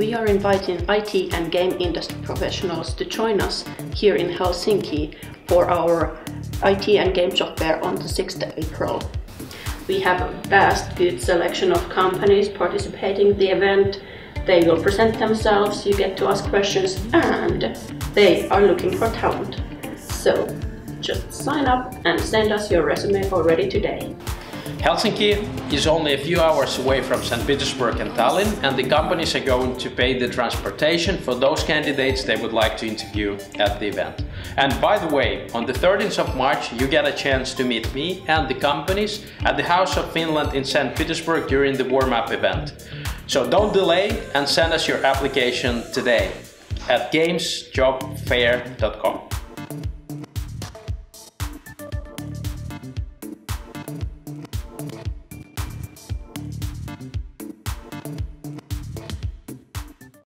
we are inviting IT and game industry professionals to join us here in Helsinki for our IT and Game Job Fair on the 6th of April. We have a vast good selection of companies participating in the event. They will present themselves, you get to ask questions, and they are looking for talent. So just sign up and send us your resume already today. Helsinki is only a few hours away from St. Petersburg and Tallinn, and the companies are going to pay the transportation for those candidates they would like to interview at the event. And by the way, on the 13th of March you get a chance to meet me and the companies at the House of Finland in St. Petersburg during the warm-up event. So don't delay and send us your application today at gamesjobfair.com.